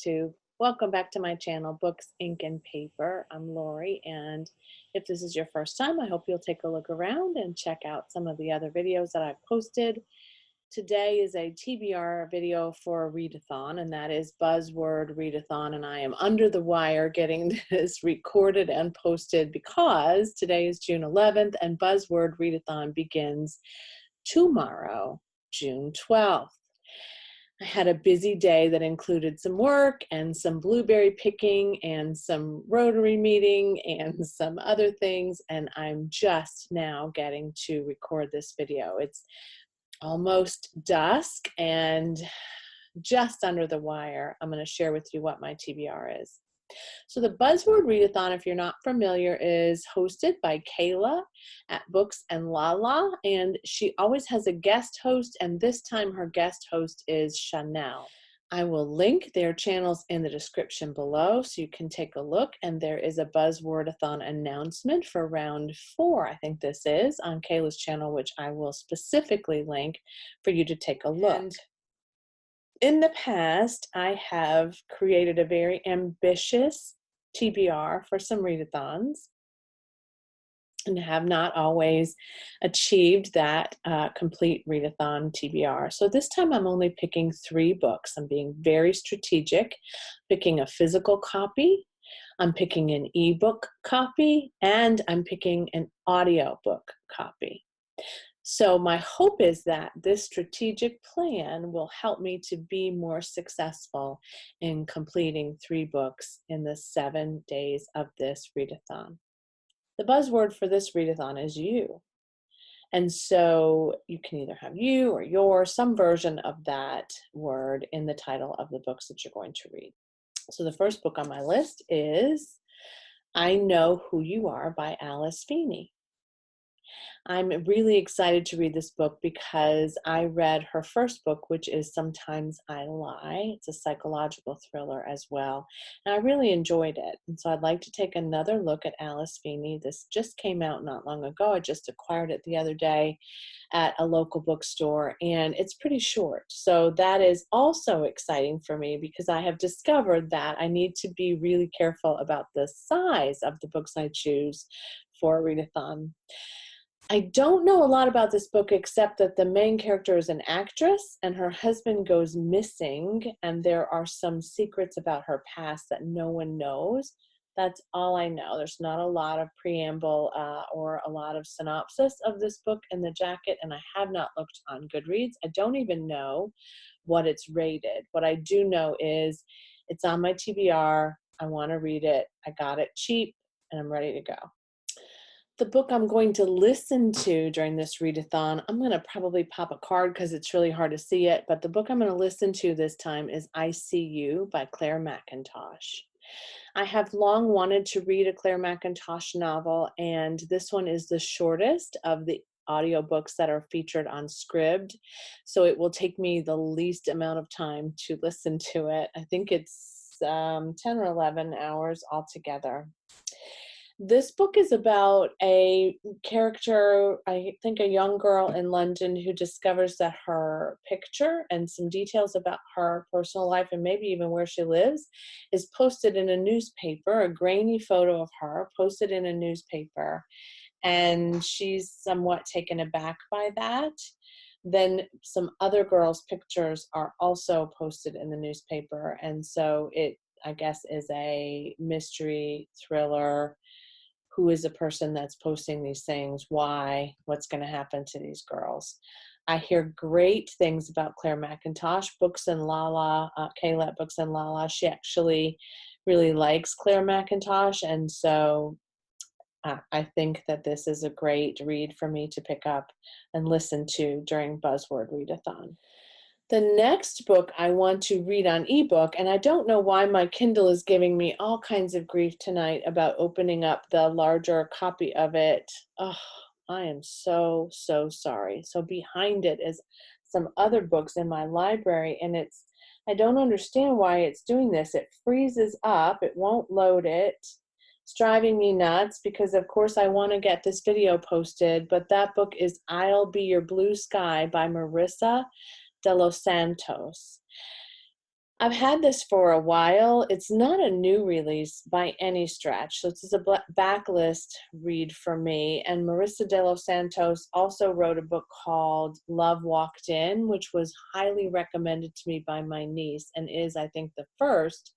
YouTube. Welcome back to my channel, Books, Ink, and Paper. I'm Lori, and if this is your first time, I hope you'll take a look around and check out some of the other videos that I've posted. Today is a TBR video for a readathon, and that is Buzzword Readathon, and I am under the wire getting this recorded and posted because today is June 11th, and Buzzword Readathon begins tomorrow, June 12th. I had a busy day that included some work and some blueberry picking and some Rotary meeting and some other things, and I'm just now getting to record this video. It's almost dusk and just under the wire. I'm going to share with you what my TBR is. So the Buzzword Readathon, if you're not familiar, is hosted by Kayla at Books and Lala, and she always has a guest host, and this time her guest host is Chanel. I will link their channels in the description below so you can take a look, and there is a Buzzwordathon announcement for round 4, I think this is, on Kayla's channel, which I will specifically link for you to take a look. And in the past, I have created a very ambitious TBR for some readathons and have not always achieved that complete readathon TBR. So this time I'm only picking 3 books. I'm being very strategic, picking a physical copy, I'm picking an ebook copy, and I'm picking an audiobook copy. So my hope is that this strategic plan will help me to be more successful in completing 3 books in the 7 days of this readathon. The buzzword for this readathon is you. And so you can either have you or your, some version of that word in the title of the books that you're going to read. So the first book on my list is I Know Who You Are by Alice Feeney. I'm really excited to read this book because I read her first book, which is Sometimes I Lie. It's a psychological thriller as well, and I really enjoyed it. And so I'd like to take another look at Alice Feeney. This just came out not long ago. I just acquired it the other day at a local bookstore, and it's pretty short. So that is also exciting for me because I have discovered that I need to be really careful about the size of the books I choose for a readathon. I don't know a lot about this book except that the main character is an actress and her husband goes missing, and there are some secrets about her past that no one knows. That's all I know. There's not a lot of preamble or a lot of synopsis of this book in the jacket, and I have not looked on Goodreads. I don't even know what it's rated. What I do know is it's on my TBR. I want to read it. I got it cheap, and I'm ready to go. The book I'm going to listen to during this readathon, I'm going to probably pop a card because it's really hard to see it, but the book I'm going to listen to this time is I See You by Claire Mackintosh. I have long wanted to read a Claire Mackintosh novel, and this one is the shortest of the audiobooks that are featured on Scribd, so it will take me the least amount of time to listen to it. I think it's 10 or 11 hours altogether. This book is about a character, I think a young girl in London who discovers that her picture and some details about her personal life and maybe even where she lives is posted in a newspaper, a grainy photo of her posted in a newspaper, and she's somewhat taken aback by that. Then some other girls' pictures are also posted in the newspaper, and so it, I guess, is a mystery thriller. Who is the person that's posting these things? Why? What's going to happen to these girls? I hear great things about Claire Mackintosh. Books and Lala, Kayla at Books and Lala, she actually really likes Claire Mackintosh, and so I think that this is a great read for me to pick up and listen to during Buzzword Readathon. The next book I want to read on ebook, and I don't know why my Kindle is giving me all kinds of grief tonight about opening up the larger copy of it. Oh, I am so sorry. So behind it is some other books in my library, and I don't understand why it's doing this. It freezes up. It won't load it. It's driving me nuts because, of course, I want to get this video posted, but that book is I'll Be Your Blue Sky by Marissa de los Santos. I've had this for a while. It's not a new release by any stretch, so it's a backlist read for me. And Marissa de los Santos also wrote a book called Love Walked In, which was highly recommended to me by my niece and is, I think, the first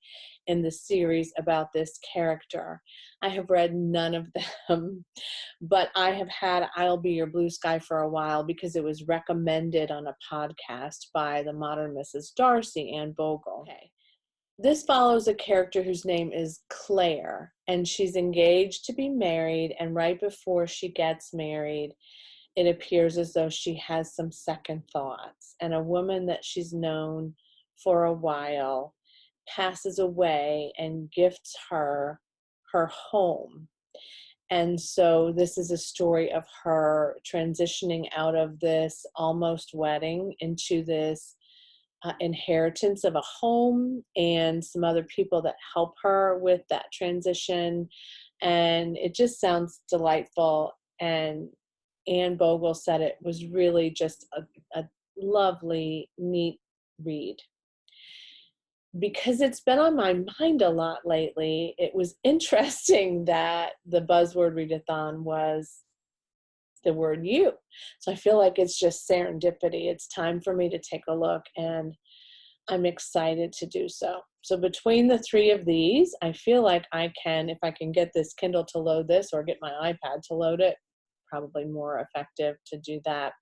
in the series about this character. I have read none of them, but I have had I'll Be Your Blue Sky for a while because it was recommended on a podcast by the modern Mrs. Darcy, Anne Bogle. Okay. This follows a character whose name is Claire, and she's engaged to be married, and right before she gets married, it appears as though she has some second thoughts, and a woman that she's known for a while passes away and gifts her her home. And so this is a story of her transitioning out of this almost wedding into this inheritance of a home and some other people that help her with that transition. And it just sounds delightful. And Anne Bogle said it was really just a lovely, neat read. Because it's been on my mind a lot lately, it was interesting that the Buzzword Readathon was the word you. So I feel like it's just serendipity. It's time for me to take a look, and I'm excited to do so. So between the three of these, I feel like I can, if I can get this Kindle to load this or get my iPad to load it, probably more effective to do that.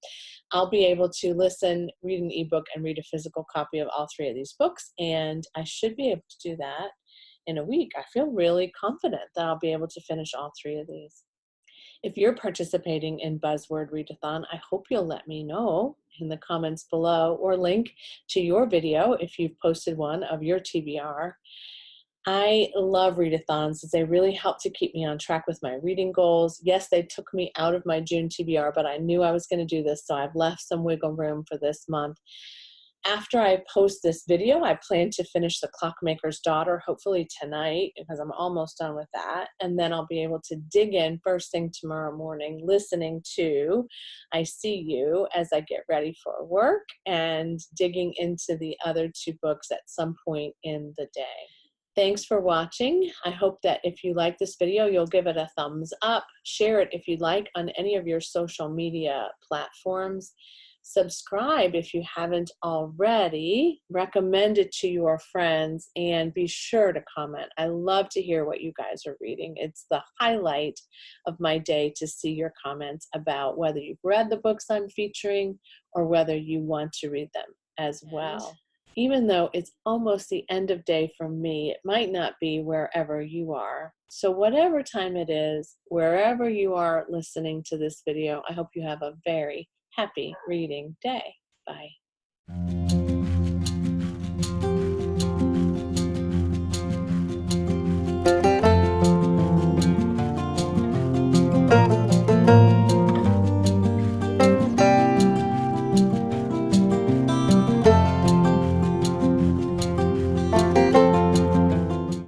I'll be able to listen, read an ebook, and read a physical copy of all three of these books, and I should be able to do that in a week. I feel really confident that I'll be able to finish all three of these. If you're participating in Buzzword Readathon, I hope you'll let me know in the comments below or link to your video if you've posted one of your TBR. I love readathons as they really help to keep me on track with my reading goals. Yes, they took me out of my June TBR, but I knew I was going to do this, so I've left some wiggle room for this month. After I post this video, I plan to finish The Clockmaker's Daughter, hopefully tonight, because I'm almost done with that. And then I'll be able to dig in first thing tomorrow morning, listening to I See You as I get ready for work and digging into the other two books at some point in the day. Thanks for watching. I hope that if you like this video, you'll give it a thumbs up. Share it if you'd like on any of your social media platforms. Subscribe if you haven't already. Recommend it to your friends, and be sure to comment. I love to hear what you guys are reading. It's the highlight of my day to see your comments about whether you've read the books I'm featuring or whether you want to read them as well. Even though it's almost the end of day for me, it might not be wherever you are. So whatever time it is, wherever you are listening to this video, I hope you have a very happy reading day. Bye.